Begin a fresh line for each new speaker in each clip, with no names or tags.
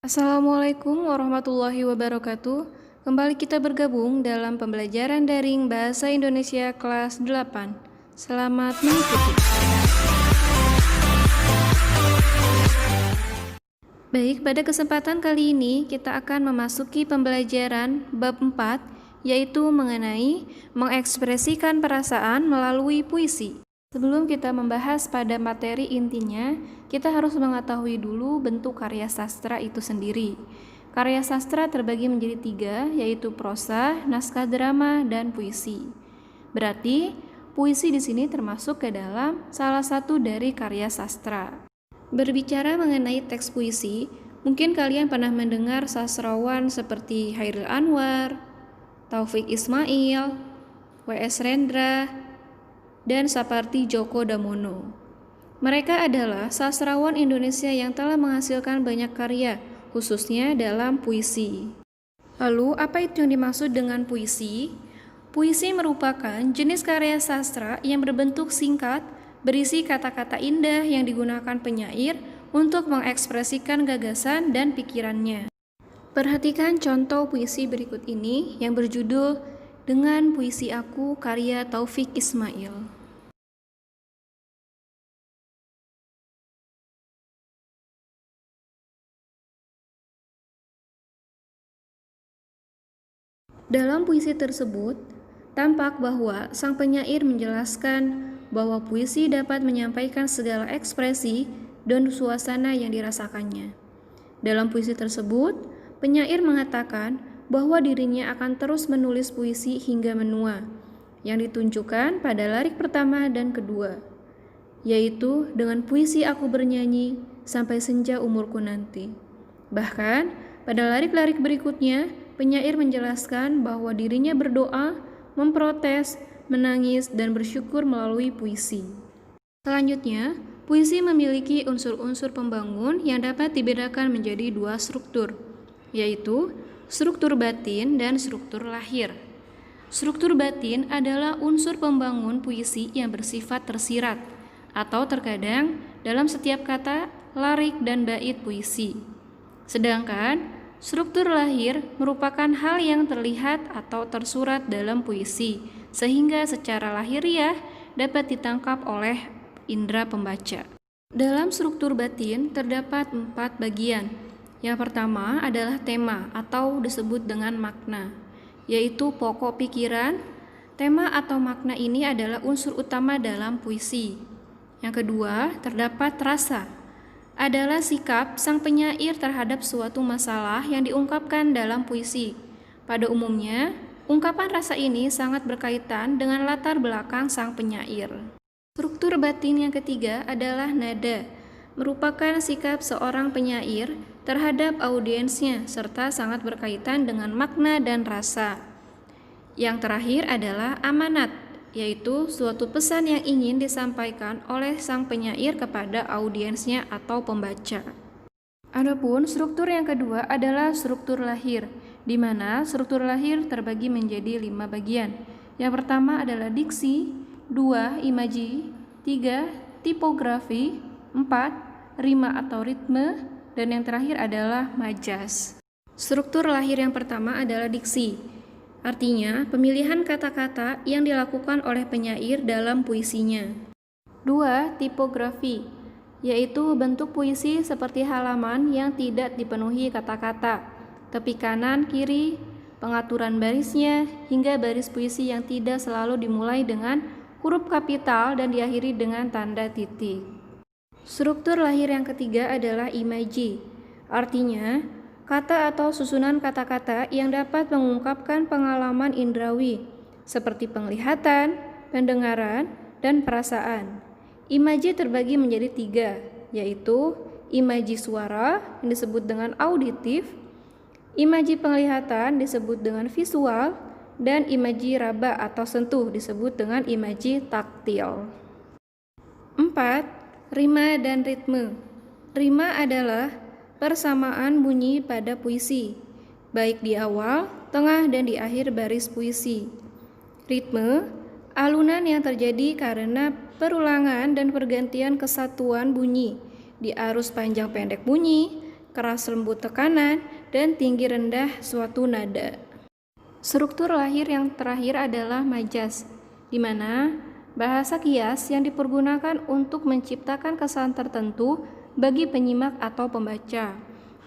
Assalamualaikum warahmatullahi wabarakatuh. Kembali kita bergabung dalam pembelajaran daring Bahasa Indonesia kelas 8. Selamat mengikuti. Baik, pada kesempatan kali ini kita akan memasuki pembelajaran bab 4, yaitu mengenai mengekspresikan perasaan melalui puisi. Sebelum kita membahas pada materi intinya, kita harus mengetahui dulu bentuk karya sastra itu sendiri. Karya sastra terbagi menjadi 3, yaitu prosa, naskah drama, dan puisi. Berarti, puisi di sini termasuk ke dalam salah satu dari karya sastra. Berbicara mengenai teks puisi, mungkin kalian pernah mendengar sastrawan seperti Chairil Anwar, Taufik Ismail, W.S. Rendra, dan Sapardi Djoko Damono. Mereka adalah sastrawan Indonesia yang telah menghasilkan banyak karya, khususnya dalam puisi. Lalu, apa itu yang dimaksud dengan puisi? Puisi merupakan jenis karya sastra yang berbentuk singkat, berisi kata-kata indah yang digunakan penyair untuk mengekspresikan gagasan dan pikirannya. Perhatikan contoh puisi berikut ini yang berjudul Dengan Puisi Aku karya Taufik Ismail. Dalam puisi tersebut, tampak bahwa sang penyair menjelaskan bahwa puisi dapat menyampaikan segala ekspresi dan suasana yang dirasakannya. Dalam puisi tersebut, penyair mengatakan bahwa dirinya akan terus menulis puisi hingga menua, yang ditunjukkan pada lirik pertama dan kedua, yaitu dengan puisi aku bernyanyi sampai senja umurku nanti. Bahkan, pada lirik-lirik berikutnya, penyair menjelaskan bahwa dirinya berdoa, memprotes, menangis, dan bersyukur melalui puisi. Selanjutnya, puisi memiliki unsur-unsur pembangun yang dapat dibedakan menjadi 2 struktur, yaitu struktur batin dan struktur lahir. Struktur batin adalah unsur pembangun puisi yang bersifat tersirat, atau terkadang dalam setiap kata, lirik, dan bait puisi. Sedangkan struktur lahir merupakan hal yang terlihat atau tersurat dalam puisi, sehingga secara lahiriah dapat ditangkap oleh indera pembaca. Dalam struktur batin terdapat 4 bagian. Yang pertama adalah tema atau disebut dengan makna, yaitu pokok pikiran. Tema atau makna ini adalah unsur utama dalam puisi. Yang kedua, terdapat rasa, adalah sikap sang penyair terhadap suatu masalah yang diungkapkan dalam puisi. Pada umumnya, ungkapan rasa ini sangat berkaitan dengan latar belakang sang penyair. Struktur batin yang ketiga adalah nada, merupakan sikap seorang penyair terhadap audiensnya serta sangat berkaitan dengan makna dan rasa. Yang terakhir adalah amanat, yaitu suatu pesan yang ingin disampaikan oleh sang penyair kepada audiensnya atau pembaca. Adapun struktur yang kedua adalah struktur lahir, di mana struktur lahir terbagi menjadi 5 bagian. Yang pertama adalah diksi, 2 imaji, 3 tipografi, 4 rima atau ritme, dan yang terakhir adalah majas. Struktur lahir yang pertama adalah diksi. Artinya, pemilihan kata-kata yang dilakukan oleh penyair dalam puisinya. 2. Tipografi, yaitu bentuk puisi seperti halaman yang tidak dipenuhi kata-kata, tepi kanan, kiri, pengaturan barisnya, hingga baris puisi yang tidak selalu dimulai dengan huruf kapital dan diakhiri dengan tanda titik. Struktur lahir yang ketiga adalah imaji, artinya kata atau susunan kata-kata yang dapat mengungkapkan pengalaman indrawi, seperti penglihatan, pendengaran, dan perasaan. Imaji terbagi menjadi 3, yaitu imaji suara yang disebut dengan auditif, imaji penglihatan disebut dengan visual, dan imaji raba atau sentuh disebut dengan imaji taktil. 4. Rima dan ritme. Rima adalah persamaan bunyi pada puisi, baik di awal, tengah, dan di akhir baris puisi. Ritme, alunan yang terjadi karena perulangan dan pergantian kesatuan bunyi di arus panjang pendek bunyi, keras lembut tekanan, dan tinggi rendah suatu nada. Struktur lahir yang terakhir adalah majas, di mana bahasa kias yang dipergunakan untuk menciptakan kesan tertentu bagi penyimak atau pembaca.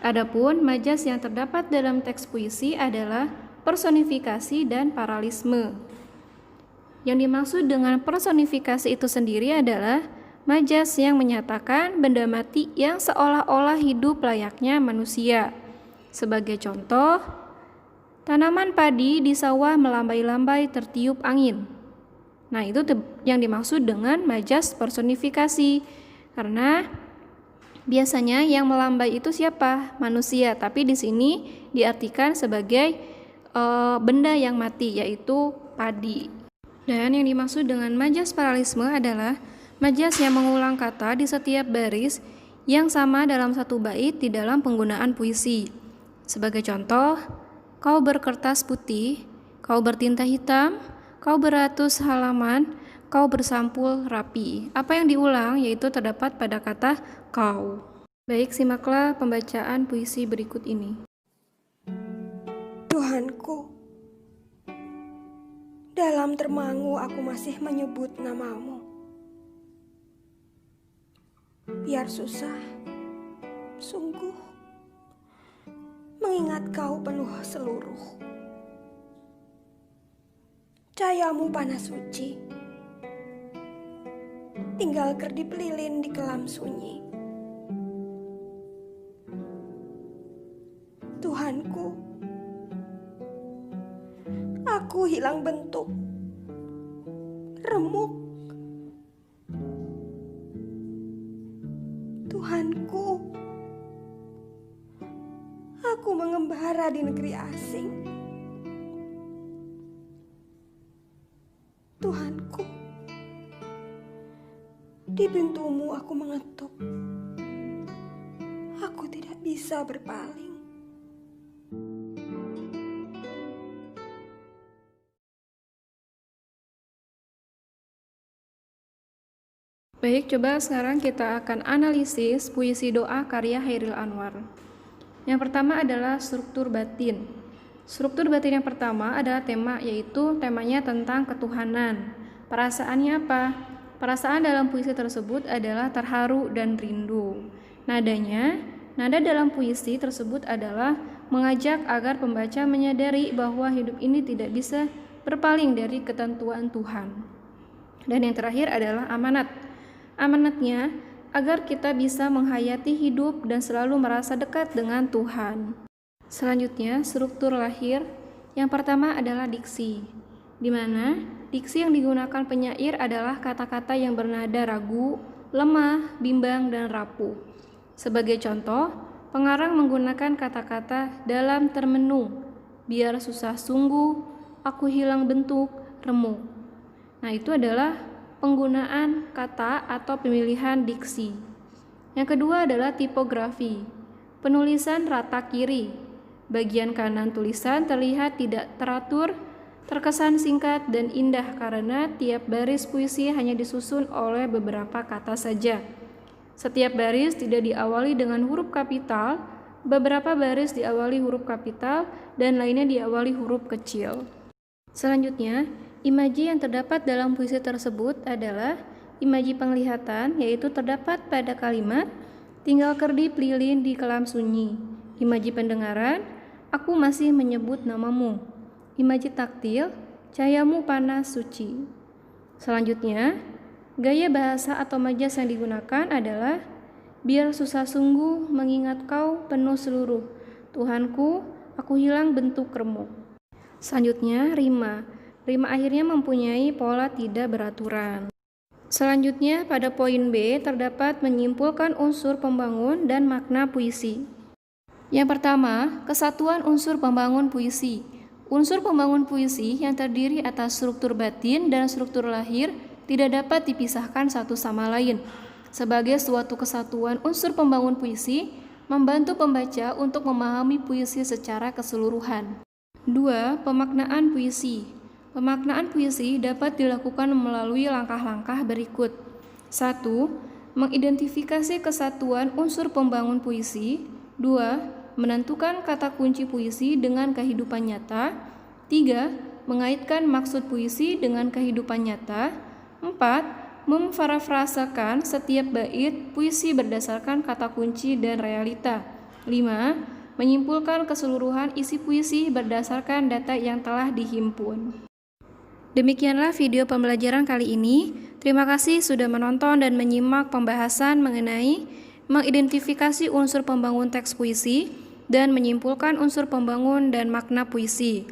Adapun majas yang terdapat dalam teks puisi adalah personifikasi dan paralisme. Yang dimaksud dengan personifikasi itu sendiri adalah majas yang menyatakan benda mati yang seolah-olah hidup layaknya manusia. Sebagai contoh, tanaman padi di sawah melambai-lambai tertiup angin. Nah, itu yang dimaksud dengan majas personifikasi. Karena biasanya yang melambai itu siapa? Manusia, tapi di sini diartikan sebagai benda yang mati, yaitu padi. Dan yang dimaksud dengan majas paralisme adalah majas yang mengulang kata di setiap baris yang sama dalam satu bait di dalam penggunaan puisi. Sebagai contoh, kau berkertas putih, kau bertinta hitam, kau beratus halaman, kau bersampul rapi. Apa yang diulang yaitu terdapat pada kata kau. Baik, simaklah pembacaan puisi berikut ini.
Tuhanku, dalam termangu aku masih menyebut namamu. Biar susah, sungguh, mengingat kau penuh seluruh. Cahayamu panas suci, tinggal kedip lilin di kelam sunyi. Tuhanku, aku hilang bentuk, remuk. Tuhanku, aku mengembara di negeri asing. Tuhanku, di pintumu aku mengetuk. Aku tidak bisa berpaling.
Baik, coba sekarang kita akan analisis puisi doa karya Chairil Anwar. Yang pertama adalah struktur batin. Struktur batin yang pertama adalah tema, yaitu temanya tentang ketuhanan. Perasaannya apa? Perasaan dalam puisi tersebut adalah terharu dan rindu. Nada dalam puisi tersebut adalah mengajak agar pembaca menyadari bahwa hidup ini tidak bisa berpaling dari ketentuan Tuhan. Dan yang terakhir adalah amanat. Amanatnya agar kita bisa menghayati hidup dan selalu merasa dekat dengan Tuhan. Selanjutnya, struktur lahir. Yang pertama adalah diksi, di mana diksi yang digunakan penyair adalah kata-kata yang bernada ragu, lemah, bimbang, dan rapuh. Sebagai contoh, pengarang menggunakan kata-kata dalam termenung, biar susah sungguh, aku hilang bentuk, remuk. Nah, itu adalah penggunaan kata atau pemilihan diksi. Yang kedua adalah tipografi, penulisan rata kiri. Bagian kanan tulisan terlihat tidak teratur, terkesan singkat dan indah karena tiap baris puisi hanya disusun oleh beberapa kata saja. Setiap baris tidak diawali dengan huruf kapital, beberapa baris diawali huruf kapital dan lainnya diawali huruf kecil. Selanjutnya, imaji yang terdapat dalam puisi tersebut adalah imaji penglihatan, yaitu terdapat pada kalimat tinggal kedip lilin di kelam sunyi. Imaji pendengaran, aku masih menyebut namamu. Imaji taktil, cahayamu panas suci. Selanjutnya, gaya bahasa atau majas yang digunakan adalah biar susah sungguh mengingat kau penuh seluruh. Tuhanku, aku hilang bentuk remuk. Selanjutnya, rima. Rima akhirnya mempunyai pola tidak beraturan. Selanjutnya, pada poin B terdapat menyimpulkan unsur pembangun dan makna puisi. Yang pertama, kesatuan unsur pembangun puisi. Unsur pembangun puisi yang terdiri atas struktur batin dan struktur lahir tidak dapat dipisahkan satu sama lain. Sebagai suatu kesatuan unsur pembangun puisi, membantu pembaca untuk memahami puisi secara keseluruhan. 2. Pemaknaan puisi. Pemaknaan puisi dapat dilakukan melalui langkah-langkah berikut. 1. Mengidentifikasi kesatuan unsur pembangun puisi. 2. Menentukan kata kunci puisi dengan kehidupan nyata. 3. Mengaitkan maksud puisi dengan kehidupan nyata. 4. Memparafrasakan setiap bait puisi berdasarkan kata kunci dan realita. 5. Menyimpulkan keseluruhan isi puisi berdasarkan data yang telah dihimpun. Demikianlah video pembelajaran kali ini. Terima kasih sudah menonton dan menyimak pembahasan mengenai mengidentifikasi unsur pembangun teks puisi dan menyimpulkan unsur pembangun dan makna puisi.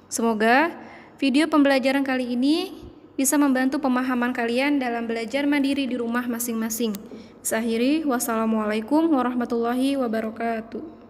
Semoga video pembelajaran kali ini bisa membantu pemahaman kalian dalam belajar mandiri di rumah masing-masing. Saya akhiri, wassalamualaikum warahmatullahi wabarakatuh.